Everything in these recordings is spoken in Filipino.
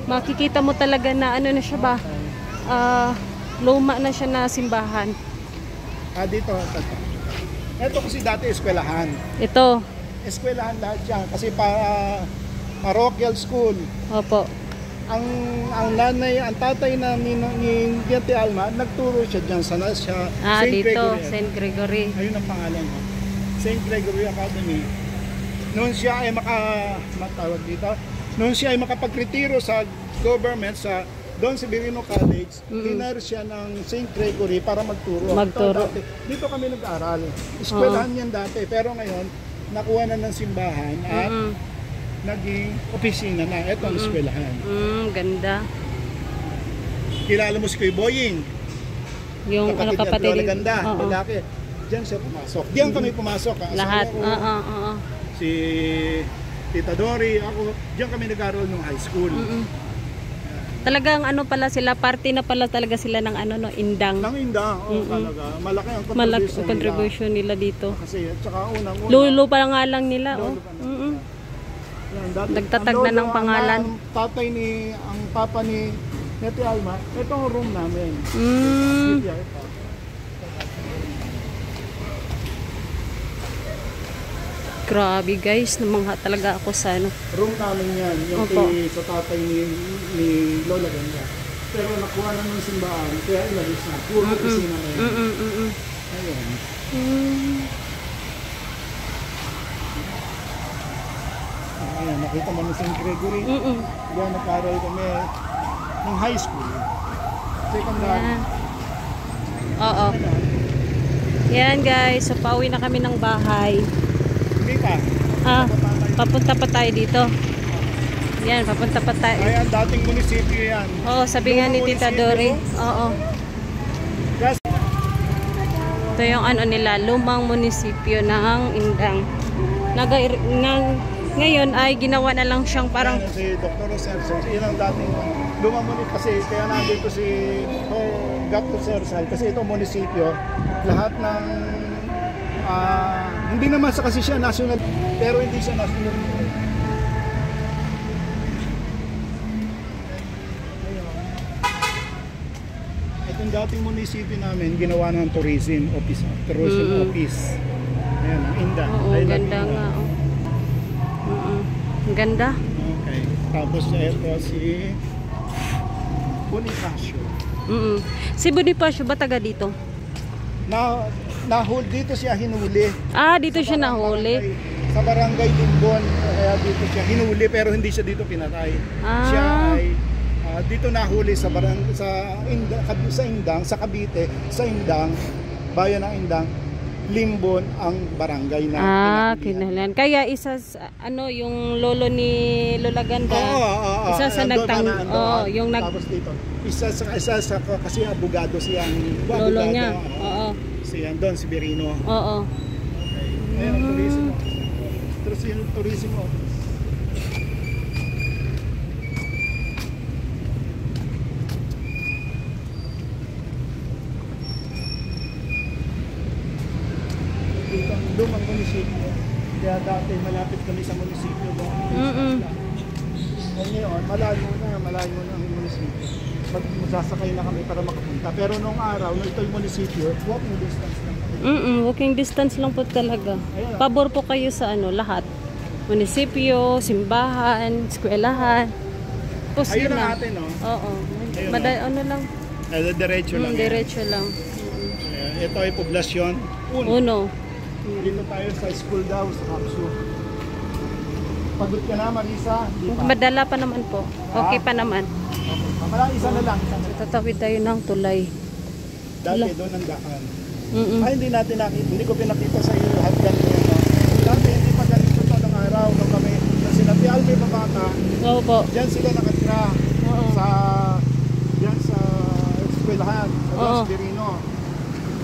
makikita mo talaga na ano na siya ba, luma na siya na simbahan. Dito. Ito kasi dati eskwelahan. Ito. Eskwelahan lahat yan kasi parochial school. Opo. Ang nanay, ang tatay na ni Ate Alma, nagturo siya diyan sa St. Dito, Gregory. St. Gregory. Ayun ang pangalan ko. St. Gregory Academy. Noon siya ay noon siya ay makapagretiro sa government sa Don Severino College, hinar siya ng St. Gregory para magturo. Dito kami nag-aral. Eskwelahan yan dati, pero ngayon nakuha na ng simbahan at naging opisina na. Ito ang eskwelahan. Ganda. Kilala mo si Kuya Boying? Yung kapatid niya, ganda, lalaki. Diyan siya pumasok. Diyan kami pumasok. Lahat. Si Tita Dory, ako. Diyan kami nag-aral nung high school. Talagang ano pala sila, party na pala talaga sila ng ano no, Indang. Ng Indang, talaga. Malaki ang contribution nila dito. Kasi at saka unang-una. Lolo pa nga lang nila, Nagtatag na ng pangalan. Ang papa ni Ate Alma, ito ang room namin. Grabe guys, namangha talaga ako sa ano. Room namin yan, yung sa tatay ni Lola Ganda. Pero nakuha na ng simbahan, kaya ilalis na. Puro kusina na yan. Ayan. Ayan, nakita mo na St. Gregory. Diyan nag-aral kami ng high school. Secondary. Oo. Yan guys, so pauwi na kami ng bahay. Hindi pa. Papunta pa tayo dito. Yan, papunta pa tayo. Ayan, dating munisipyo yan. Oo, sabi nga ni Tita Dory. Oo. Ito yung ano nila, lumang munisipyo ng Indang. Ngayon ay ginawa na lang siyang parang... Si Dr. Rosercel, yun ang dating lumang munisipyo kasi kaya nandito si Dr. Rosercel kasi ito munisipyo, lahat ng hindi naman kasi siya national, pero hindi siya national. Itong dating munisipyo namin, ginawa ng tourism office. Ayan, ang Indang. Ganda nga. Ang ganda. Okay. Tapos ito si Bonifacio. Si Bonifacio ba taga dito? Nahuli dito siya hinuli. Dito siya nahuli. Sa barangay Limbon, kaya dito siya hinuli pero hindi siya dito pinatay. Siya ay dito nahuli sa Indang, sa Cavite, sa Indang, bayan ng Indang, Limbon ang barangay na kinahalian. Kaya isa yung lolo ni Lola Ganda. Isa sa yung tapos dito. Isa sa kasi abogado siyang lolo niya. Siyan Don Severino. Okay. Ayan ang tourism office. Ito yung tourism office. Dito ang lumang munisipyo. Kaya dati malapit kami sa munisipyo doon. Ngayon, malayo na ang munisipyo. Magsasakay na kami para makapunta. Pero nung araw, nung ito yung munisipyo, walking distance lang kami. Walking distance lang po talaga. Pabor po kayo sa lahat. Munisipyo, simbahan, eskwelahan. Ayun ang atin, no? Oo. Lang. Diretso lang. Diretso lang. Ito ay poblasyon. Uno. Dito tayo sa school daw, sa Kapsu. Pagod ka na, Marisa? Madala pa naman po. Okay pa naman. Isa na lang. Tatawid tayo ng tulay. Dati doon ang daan. Hindi natin nakita. Hindi ko pinakita sa iyo lahat ganito. Dati hindi pa ganito ito ng araw. Nung kami, kasi Ate Alma pa bata. Opo. Diyan sila nakatira. Diyan sa eskwelahan. Sa Don Severino.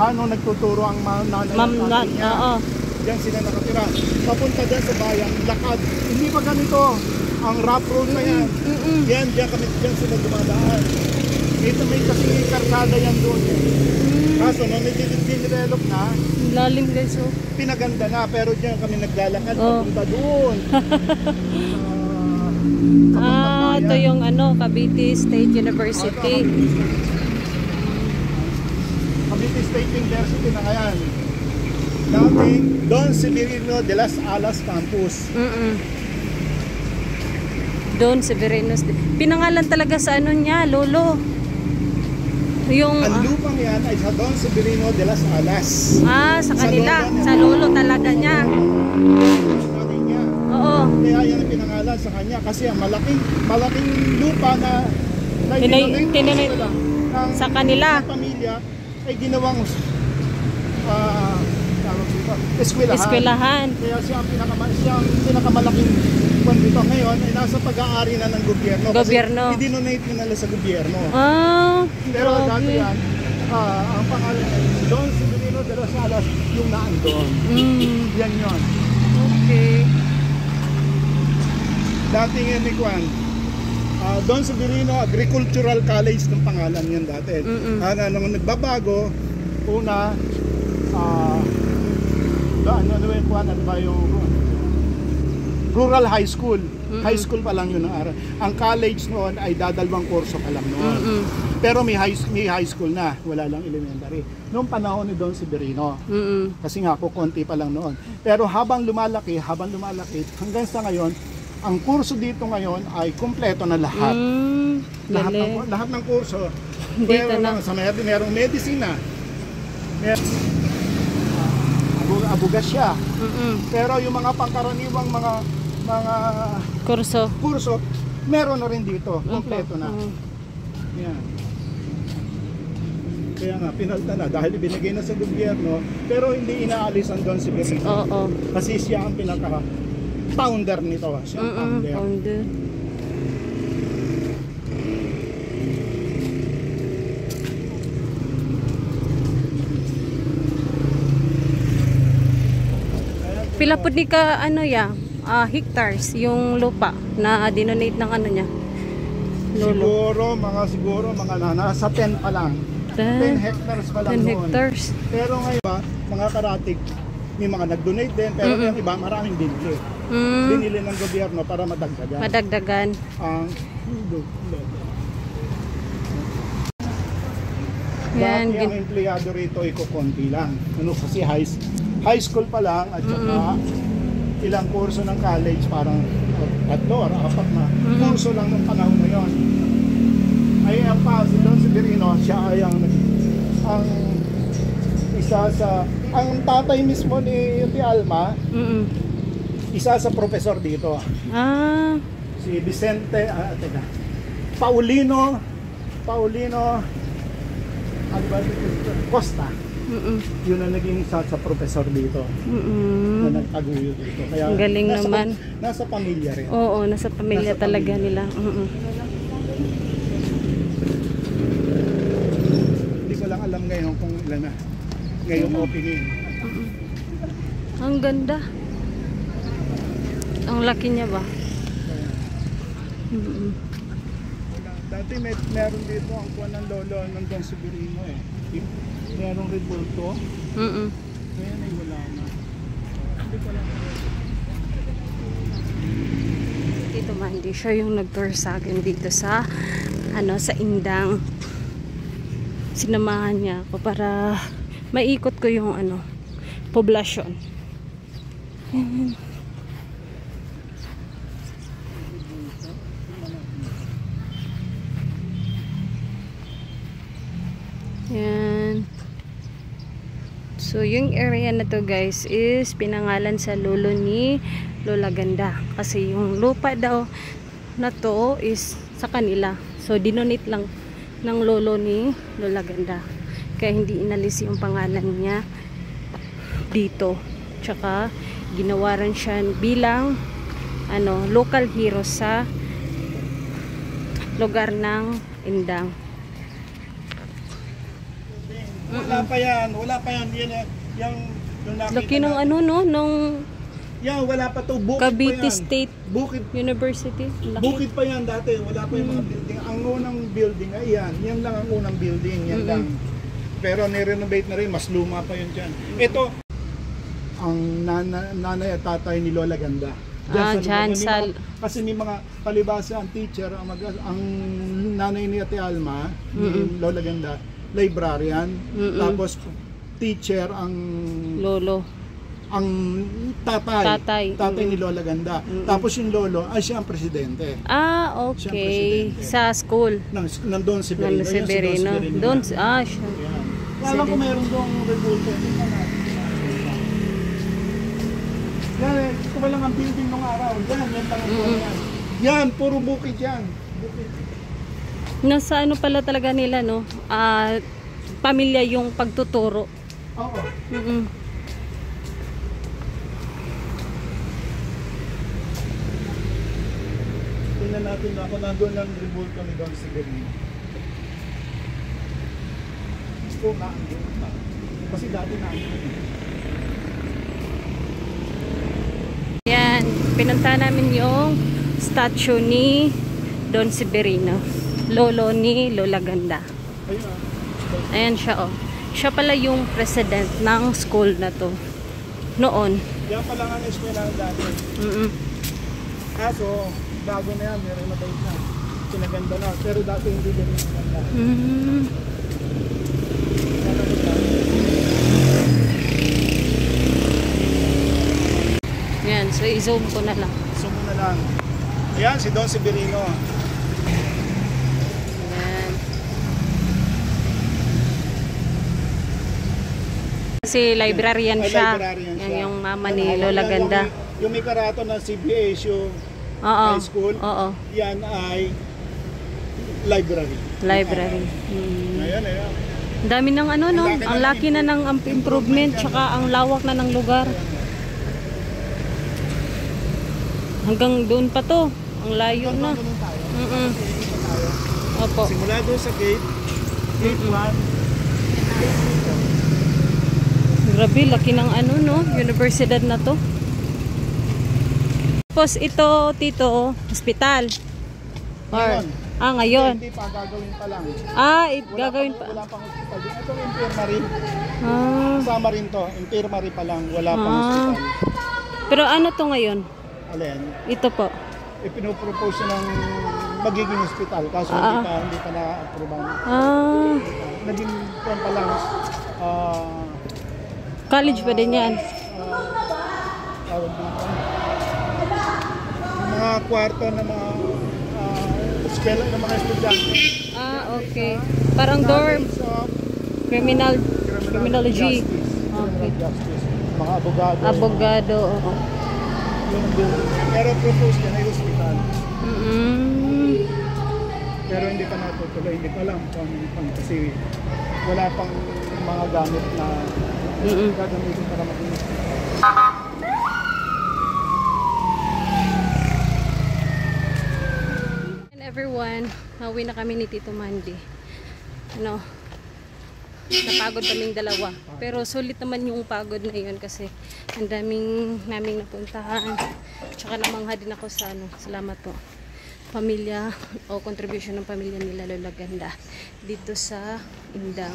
Nagtuturo ang nanay niya. Diyan sila nakatira. Papunta dyan sa bayan, lakad. Hindi pa ganito. Ang rough road na yan. Diyan sila dumadaan. Ito may kasi karsada yan doon. Kaso nung nag-develop na, lalim guys, pinaganda na, pero diyan kami naglalakad papunta doon. Ito yung ano, Cavite State University. Cavite State University na ngayon. Dating Don Severino de las Alas Campus. Don Severino. Pinangalan talaga sa ano niya, lolo. Yung ang lupang yan ay sa Don Severino de las Alas. Sa kanila, sa lolo talaga niya. Niya. Oo. Kaya yan ang pinangalan sa kanya kasi ang malaking lupa na sa kanila. Ng pamilya ay ginawang eskwelahan. Kaya siya ang pinakamalaking kung dito ngayon ay nasa pag-aari na ng gobyerno. Kasi i-donate nila sa gobyerno. Pero dati yan, ang pangalan ay Don Severino de las Alas, yung naandun. Yan yun. Okay. Dating yan ni Juan, Don Severino Agricultural College ng pangalan yan dati. Nung nagbabago, una, ano ba yung Rural High School. High school pa lang yun ang aral. Ang college noon ay dadalawang kurso pa lang noon. Pero may high school na, wala lang elementary. Noong panahon ni Don Severino. Kasi nga konti pa lang noon. Pero habang lumalaki, hanggang sa ngayon, ang kurso dito ngayon ay kumpleto na lahat. Lahat ng kurso. Merong medisina. Abogasya. Pero yung mga pangkaraniwang mga kurso, meron na rin dito. Kompleto na. Yan. Kaya nga, pinalta na dahil ibinigay na sa gobyerno, pero hindi inaalis ang Don Severino. Kasi siya ang pinaka-founder nito. Siya ang founder. Pila po di ka hectares yung lupa na dinonate ng ano niya? Lolo. Siguro mga nasa 10 pa lang. 10 hectares pa lang 10 hectares. Pero ngayon mga karatig, may mga nag-donate din, pero yung iba maraming binili. Binili ng gobyerno para madagdagan. Ang dati ang empleyado rito ay kukunti lang. Kasi high school pa lang at saka ilang kurso ng college, parang 3 or 4 na kurso lang ng panahon na yun. Ay ang si Don Severino, siya ay ang isa sa ang tatay mismo ni Alma, isa sa professor dito. Si Vicente Paulino Costa. Yun ang naging sa professor dito. Na nagtaguyo dito. Kaya galing naman. Nasa pamilya rin. Oo, nasa pamilya talaga nila. Hindi ko lang alam ngayon kung ilan na. Ngayong opening. Ang ganda. Ang laki niya ba? Dati meron dito ang kuwan ng lolo ng Don Severino eh. Merong rebulto. Ngayon ay wala na. Hindi ko lang. Dito Mandy, siya yung nag-tour sa akin dito sa sa Indang. Sinamahan niya ako para maikot ko yung poblasyon. Yan. So, yung area na to guys is pinangalan sa lolo ni Lola Ganda. Kasi yung lupa daw na to is sa kanila. So, dinonate lang ng lolo ni Lola Ganda. Kaya hindi inalis yung pangalan niya dito. Tsaka, ginawaran siya bilang local hero sa lugar ng Indang. Wala pa yan. Yung laki ng nung wala pa to. Bukid Cavite pa yan. State University. Laki. Bukid pa yan dati. Wala pa yung mga building. Ang unang building ay yan. Yan lang ang unang building. Yan lang. Pero nirenovate na rin. Mas luma pa yun dyan. Ito, ang nanay at tatay ni Lola Ganda. Dyan sa... Kasi may mga palibasa ang teacher, ang nanay ni Ate Alma, ni Lola Ganda, librarian, tapos teacher ang lolo. Ang tatay ni Lola Ganda. Tapos yung lolo, siya ang presidente. Ah, okay. Sa school. Nandun si Berino. Si Berino. Doon, siya. Alam ko mayroon doong revolta. Yan, ito ba lang ang building nung araw? Yan, yan lang yan. Yan, puro bukid yan. Bukid. Nasa ano pala talaga nila, no? Pamilya yung pagtuturo. Oo. Tingnan natin na kung nandun ang revolta ni Don Severino. Gusto na ang kasi dati na yan, pinunta namin yung statue ni Don Severino, lolo ni Lola Ganda. Ayan siya, oh. Siya pala yung president ng school na to noon. Yan pala ang eskwela dati. Kaso bago na yan, meron na bait na pinaganda na, pero dati hindi din maganda. Yan, so i-zoom ko na lang. Zoom mo na lang. Ayan, si Don Severino. Ayan. Kasi librarian siya. Yan yung mama ni Lola Ganda. Yung may karato ng CBSU High School, yan ay library. Library. Ayan, ayan. Ang dami ng ano, no? Ang laki na ng improvement, tsaka ang lawak na ng lugar. Hanggang doon pa to. Ang layo na. Opo. Simula doon sa gate 1. Grabe, laki ng ano, no? Universidad na to. Tapos ito, tito, hospital. Or, ngayon. Hindi pa, gagawin pa lang. Gagawin pa. Wala pang hospital. Ito yung infirmary. Sama rin to. Infirmary pa lang. Wala pang hospital. Pero ano to ngayon? Alin? Ito po. Ipinopropose ng magiging hospital. Kaso hindi pa na-approve. Naging pa lang. College pa din yan. Mga kwarto ng mga eskwela ng mga estudyante. Okay. Parang dorm. Criminology. Okay. Mga abogado. Abogado, oo. Pero propose yan ay hospital. Pero hindi pa natutuloy. Hindi pa lang kasi wala pang mga gamit na gagamitin para maging everyone, nauwi na kami ni Tito Mandy. Napagod kaming dalawa. Pero sulit naman yung pagod na yun kasi ang daming naming napuntahan. Tsaka namangha din ako sa salamat po. Pamilya o contribution ng pamilya nila Lola Ganda dito sa Indang.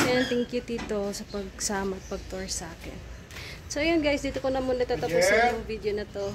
And thank you Tito sa pagsama at pag-tour sa akin. So yun guys, dito ko na muna tatapusin yung video na to.